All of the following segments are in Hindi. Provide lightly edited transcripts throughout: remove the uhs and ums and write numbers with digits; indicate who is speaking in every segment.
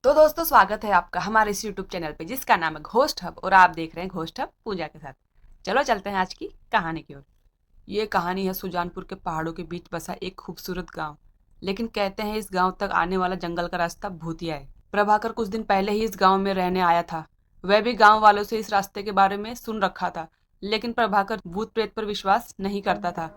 Speaker 1: तो दोस्तों स्वागत है आपका हमारे इस यूट्यूब चैनल पे जिसका नाम है घोस्ट हब और आप देख रहे हैं घोस्ट हब पूजा के साथ। चलो चलते हैं आज की कहानी की ओर। ये कहानी है सुजानपुर के पहाड़ों के बीच बसा एक खूबसूरत गांव। लेकिन कहते हैं इस गांव तक आने वाला जंगल का रास्ता भूतिया है। प्रभाकर कुछ दिन पहले ही इस गांव में रहने आया था। वह भी गांव वालों से इस रास्ते के बारे में सुन रखा था, लेकिन प्रभाकर भूत प्रेत पर विश्वास नहीं करता था।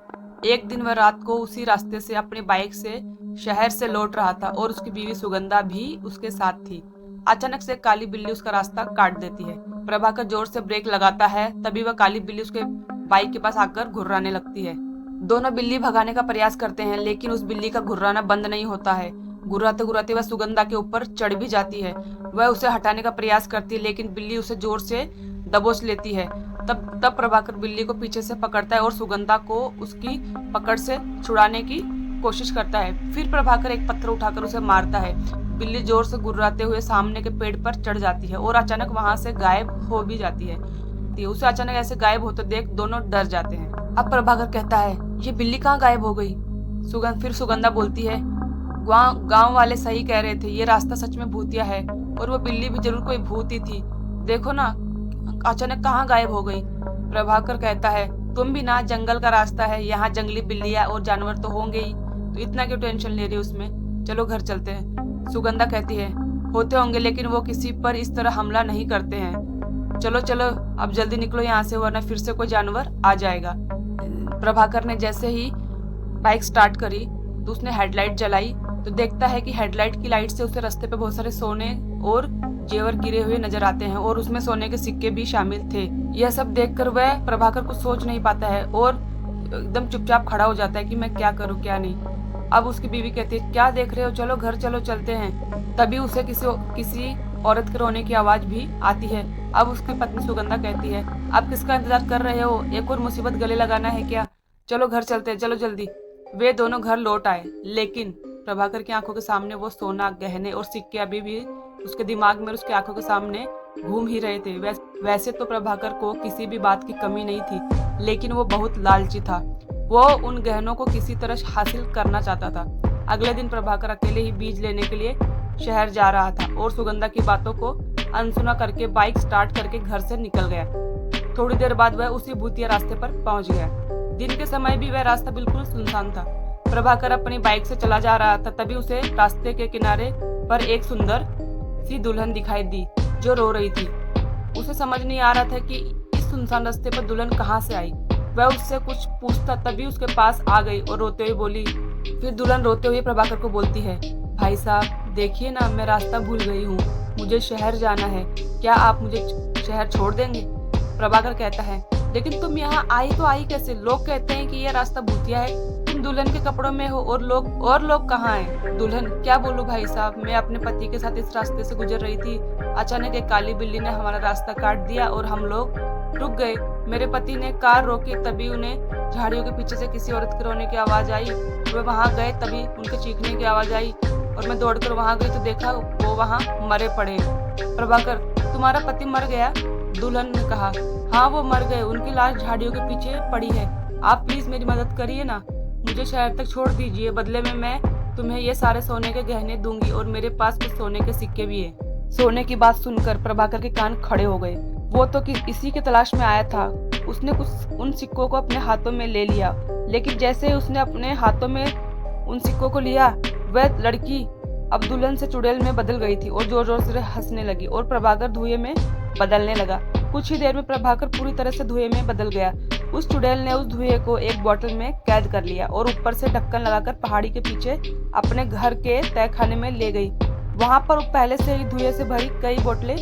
Speaker 1: एक दिन वह रात को उसी रास्ते से अपनी बाइक से शहर से लौट रहा था और उसकी बीवी सुगंधा भी उसके साथ थी। अचानक से काली बिल्ली उसका रास्ता काट देती है। प्रभाकर जोर से ब्रेक लगाता है, तभी वह काली बिल्ली उसके बाइक के पास आकर घुर्राने लगती है। दोनों बिल्ली भगाने का प्रयास करते हैं, लेकिन उस बिल्ली का घुर्राना बंद नहीं होता है। घुर्राते घुर्राते वह सुगंधा के ऊपर चढ़ भी जाती है। वह उसे हटाने का प्रयास करती है, लेकिन बिल्ली उसे जोर से दबोच लेती है। तब प्रभाकर बिल्ली को पीछे से पकड़ता है और सुगंधा को उसकी पकड़ से छुड़ाने की कोशिश करता है। फिर प्रभाकर एक पत्थर उठाकर उसे मारता है। बिल्ली जोर से गुर्राते हुए सामने के पेड़ पर चढ़ जाती है और अचानक वहां से गायब हो भी जाती है। उसे अचानक ऐसे गायब होते देख दोनों डर जाते हैं। अब प्रभाकर कहता है, ये बिल्ली कहाँ गायब हो गई? फिर सुगंधा बोलती है, गांव वाले सही कह रहे थे, ये रास्ता सच में भूतिया है और वो बिल्ली भी जरूर कोई भूत ही थी। देखो ना, अचानक कहाँ गायब हो गई। प्रभाकर कहता है, तुम भी ना, जंगल का रास्ता है, यहाँ जंगली बिल्लियां और जानवर तो होंगे ही, तो इतना क्यों टेंशन ले रही हो उसमें, चलो घर चलते हैं। सुगंधा कहती है, होते होंगे, लेकिन वो किसी पर इस तरह हमला नहीं करते हैं। चलो चलो अब जल्दी निकलो यहाँ से, वरना फिर से कोई जानवर आ जाएगा। प्रभाकर ने जैसे ही बाइक स्टार्ट करी तो उसने हेडलाइट जलाई तो देखता है कि हेडलाइट की लाइट से उसे रास्ते पे बहुत सारे सोने और जेवर गिरे हुए नजर आते हैं और उसमें सोने के सिक्के भी शामिल थे। यह सब देखकर वह प्रभाकर कुछ सोच नहीं पाता है और एकदम चुपचाप खड़ा हो जाता है कि मैं क्या करूं क्या नहीं। अब उसकी बीवी कहती है, क्या देख रहे हो, चलो घर चलो चलते हैं। तभी उसे किसी औरत के रोने की आवाज भी आती है। अब उसकी पत्नी सुगंधा कहती है, अब किसका इंतजार कर रहे हो, एक और मुसीबत गले लगाना है क्या, चलो घर चलते हैं, चलो जल्दी। वे दोनों घर लौट आए, लेकिन प्रभाकर की आंखों के सामने वो सोना, गहने और सिक्के अभी भी उसके दिमाग में, उसकी आंखों के सामने घूम ही रहे थे। वैसे तो प्रभाकर को किसी भी बात की कमी नहीं थी, लेकिन वो बहुत लालची था। वो उन गहनों को किसी तरह हासिल करना चाहता था। अगले दिन प्रभाकर अकेले ही बीज लेने के लिए शहर जा रहा था और सुगंधा की बातों को अनसुना करके बाइक स्टार्ट करके घर से निकल गया। थोड़ी देर बाद वह उसी भूतिया रास्ते पर पहुंच गया। दिन के समय भी वह रास्ता बिल्कुल सुनसान था। प्रभाकर अपनी बाइक से चला जा रहा था, तभी उसे रास्ते के किनारे पर एक सुंदर सी दुल्हन दिखाई दी जो रो रही थी। उसे समझ नहीं आ रहा था कि इस सुनसान रास्ते पर दुल्हन कहाँ से आई। वह उससे कुछ पूछता, तभी उसके पास आ गई और रोते हुए बोली। फिर दुल्हन रोते हुए प्रभाकर को बोलती है, भाई साहब देखिए ना, मैं रास्ता भूल गई हूँ, मुझे शहर जाना है, क्या आप मुझे शहर छोड़ देंगे? प्रभाकर कहता है, लेकिन तुम यहाँ आई तो आई कैसे? लोग कहते हैं कि यह रास्ता भूतिया है, तुम दुल्हन के कपड़ों में हो और लोग कहाँ हैं? दुल्हन, क्या बोलूं भाई साहब, मैं अपने पति के साथ इस रास्ते से गुजर रही थी, अचानक एक काली बिल्ली ने हमारा रास्ता काट दिया और हम लोग रुक गए। मेरे पति ने कार रोकी, तभी उन्हें झाड़ियों के पीछे से किसी औरत के रोने की आवाज आई। वे वहाँ गए, तभी उनके चीखने की आवाज आई और मैं दौड़कर वहाँ गई तो देखा वो वहाँ मरे पड़े। प्रभाकर, तुम्हारा पति मर गया? दुल्हन ने कहा, हाँ वो मर गए, उनकी लाश झाड़ियों के पीछे पड़ी है। आप प्लीज मेरी मदद करिए ना, मुझे शहर तक छोड़ दीजिए, बदले में मैं तुम्हें ये सारे सोने के गहने दूंगी और मेरे पास कुछ सोने के सिक्के भी है। सोने की बात सुनकर प्रभाकर के कान खड़े हो गए। वो तो इसी की तलाश में आया था। उसने कुछ उन सिक्कों को अपने हाथों में ले लिया, लेकिन जैसे ही उसने अपने हाथों में उन सिक्कों को लिया, वह लड़की अब दुल्हन से चुड़ैल में बदल गई थी और जोर जोर से हंसने लगी और प्रभाकर धुएं में बदलने लगा। कुछ ही देर में प्रभाकर पूरी तरह से धुएं में बदल गया। उस चुड़ैल ने उस धुएं को एक बोतल में कैद कर लिया और ऊपर से ढक्कन लगाकर पहाड़ी के पीछे अपने घर के तहखाने में ले गई। वहां पर पहले से ही धुएं से भरी कई बोतलें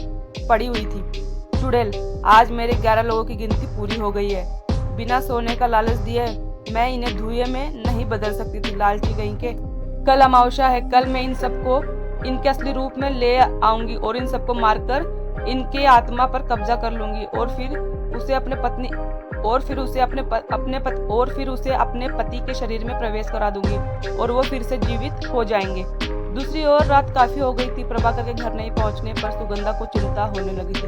Speaker 1: पड़ी हुई थी। चुड़ैल, आज मेरे 11 लोगों की गिनती पूरी हो गई है। बिना सोने का लालच दिए मैं इन्हें धुएं में नहीं बदल सकती थी, लालची कहीं के। कल अमावस्या है, कल मैं इन सबको इनके असली रूप में ले आऊंगी और इन सबको मारकर इनके आत्मा पर कब्जा कर लूंगी और फिर उसे अपने पति के शरीर में प्रवेश करा दूंगी और वो फिर से जीवित हो जाएंगे। दूसरी ओर रात काफी हो गई थी। प्रभाकर के घर नहीं पहुंचने पर सुगंधा को चिंता होने लगी थी।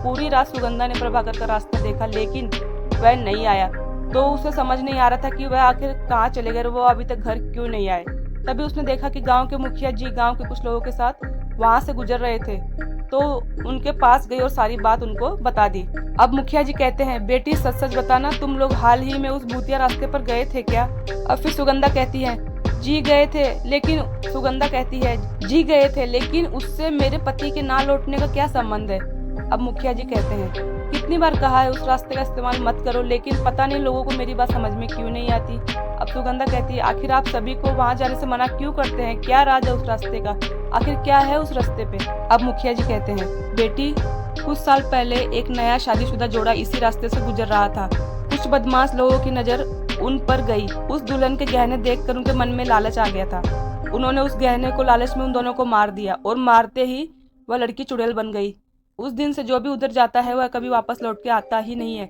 Speaker 1: पूरी रात सुगंधा ने प्रभाकर का रास्ता देखा, लेकिन वह नहीं आया। तो उसे समझ नहीं आ रहा था कि वह आखिर कहाँ चले गए, वो अभी तक घर क्यों नहीं आए। तभी उसने देखा कि गांव के मुखिया जी गांव के कुछ लोगों के साथ वहां से गुजर रहे थे, तो उनके पास गई और सारी बात उनको बता दी। अब मुखिया जी कहते हैं, बेटी सच सच बताना, तुम लोग हाल ही में उस भूतिया रास्ते पर गए थे क्या? अब फिर सुगंधा कहती है, जी गए थे, लेकिन सुगंधा कहती है, जी गए थे, लेकिन उससे मेरे पति के ना लौटने का क्या संबंध है? अब मुखिया जी कहते हैं, कितनी बार कहा है उस रास्ते का इस्तेमाल मत करो, लेकिन पता नहीं लोगों को मेरी बात समझ में क्यों नहीं आती। अब सुगंधा कहती है, आखिर आप सभी को वहां जाने से मना क्यों करते हैं? क्या राज है उस रास्ते का? आखिर क्या है उस रास्ते पे? अब मुखिया जी कहते हैं, बेटी कुछ साल पहले एक नया शादीशुदा जोड़ा इसी रास्ते से गुजर रहा था। कुछ बदमाश लोगों की नजर उन पर गई। उस दुल्हन के गहने देखकर उनके मन में लालच आ गया था। उन्होंने उस गहने को लालच में उन दोनों को मार दिया, और मारते ही वह लड़की चुड़ैल बन गई। उस दिन से जो भी उधर जाता है वह कभी वापस लौट के आता ही नहीं है।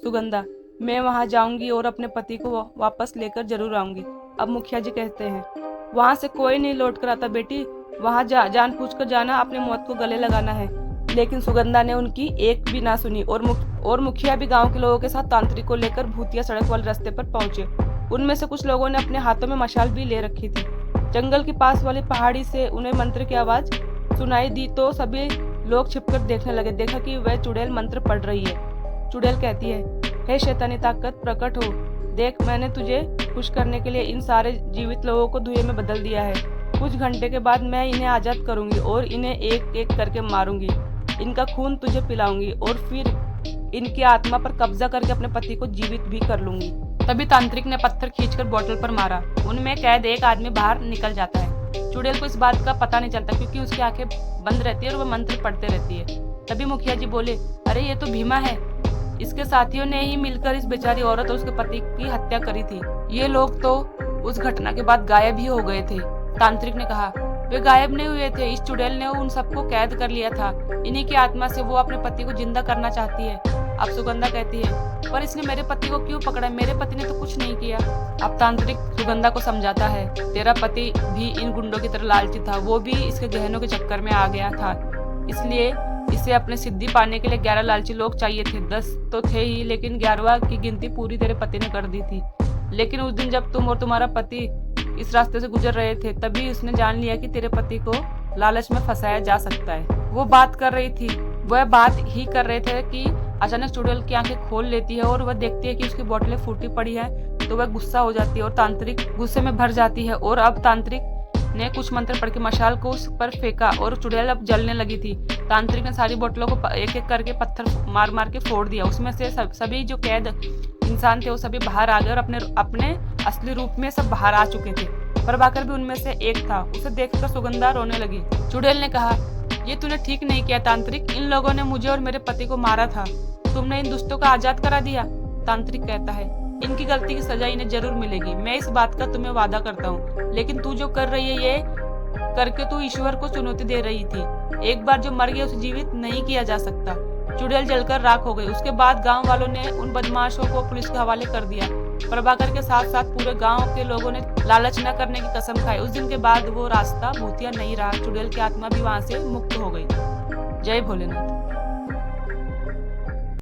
Speaker 1: सुगंधा, मैं वहां जाऊंगी और अपने पति को वापस लेकर जरूर आऊंगी। अब मुखिया जी कहते हैं, वहां से कोई नहीं लौट कर आता बेटी, वहां जानबूझकर जाना, अपनी मौत को गले लगाना है। लेकिन सुगंधा ने उनकी एक भी ना सुनी, और मुखिया भी गांव के लोगों के साथ तांत्रिक को लेकर भूतिया सड़क वाले रास्ते पर पहुंचे। उनमें से कुछ लोगों ने अपने हाथों में मशाल भी ले रखी थी। जंगल के पास वाली पहाड़ी से उन्हें मंत्र की आवाज सुनाई दी, तो सभी लोग छिपकर देखने लगे। देखा कि वह चुड़ैल मंत्र पढ़ रही है। चुड़ैल कहती है, हे शैतानी ताकत प्रकट हो, देख मैंने तुझे खुश करने के लिए इन सारे जीवित लोगों को धुएं में बदल दिया है। कुछ घंटे के बाद मैं इन्हें आजाद करूंगी और इन्हें एक एक करके मारूंगी। इनका खून तुझे पिलाऊंगी और फिर इनकी आत्मा पर कब्जा करके अपने पति को जीवित भी कर लूंगी। तभी तांत्रिक ने पत्थर खींचकर बोतल पर मारा। उनमें कैद एक आदमी बाहर निकल जाता है। चुड़ैल को इस बात का पता नहीं चलता, क्योंकि उसकी आंखें बंद रहती है और वह मंत्र पढ़ते रहती है। तभी मुखिया जी बोले, अरे ये तो भीमा है, इसके साथियों ने ही मिलकर इस बेचारी औरत और उसके पति की हत्या करी थी। ये लोग तो उस घटना के बाद गायब ही हो गए थे। तांत्रिक ने कहा, वे गायब नहीं हुए थे, इस चुड़ैल ने उन सबको कैद कर लिया था। इन्हीं की आत्मा से वो अपने पति को जिंदा करना चाहती है। अब सुगंधा कहती है, पर इसने मेरे पति को क्यों पकड़ा? मेरे पति ने तो कुछ नहीं किया। अब तांत्रिक सुगंधा को समझाता है, तेरा पति भी इन गुंडों की तरह लालची था, वो भी इसके गहनों के चक्कर में आ गया था, इसलिए इसे अपने सिद्धि पाने के लिए 11 लालची लोग चाहिए थे। 10 तो थे ही, लेकिन 11वां की गिनती पूरी तेरे पति ने कर दी थी। लेकिन उस दिन जब तुम और तुम्हारा पति इस रास्ते से गुजर रहे थे, तभी उसने जान लिया कि तेरे पति को लालच में फंसाया जा सकता है। वो बात कर रही थी, वह बात ही कर रहे थे कि अचानक चुड़ैल की आंखें खोल लेती है और वह देखती है कि उसकी बोतलें फूटी पड़ी है, तो वह गुस्सा हो जाती है और तांत्रिक गुस्से में भर जाती है। और अब तांत्रिक ने कुछ मंत्र पढ़ के मशाल को उस पर फेंका और चुड़ैल अब जलने लगी थी। तांत्रिक ने सारी बोतलों को एक एक करके पत्थर मार मार के फोड़ दिया। उसमें से सभी जो कैद इंसान थे वो सभी बाहर आ गए और अपने असली रूप में सब बाहर आ चुके थे। प्रभाकर भी उनमें से एक था। उसे देखकर सुगंधा रोने लगी। चुड़ैल ने कहा, ये तूने ठीक नहीं किया तांत्रिक, इन लोगों ने मुझे और मेरे पति को मारा था, तुमने इन दुष्टों को आजाद करा दिया। तांत्रिक कहता है, इनकी गलती की सजा इन्हें जरूर मिलेगी, मैं इस बात का तुम्हें वादा करता हूँ। लेकिन तू जो कर रही है, ये करके तू ईश्वर को चुनौती दे रही थी। एक बार जो मर गया उसे जीवित नहीं किया जा सकता। चुड़ैल जलकर राख हो गई। उसके बाद गांव वालों ने उन बदमाशों को पुलिस के हवाले कर दिया। प्रभाकर के साथ साथ पूरे गांव के लोगों ने लालच न करने की कसम खाई। उस दिन के बाद वो रास्ता भूतिया नहीं रहा। चुड़ैल की आत्मा भी वहां से मुक्त हो गई। जय भोलेनाथ।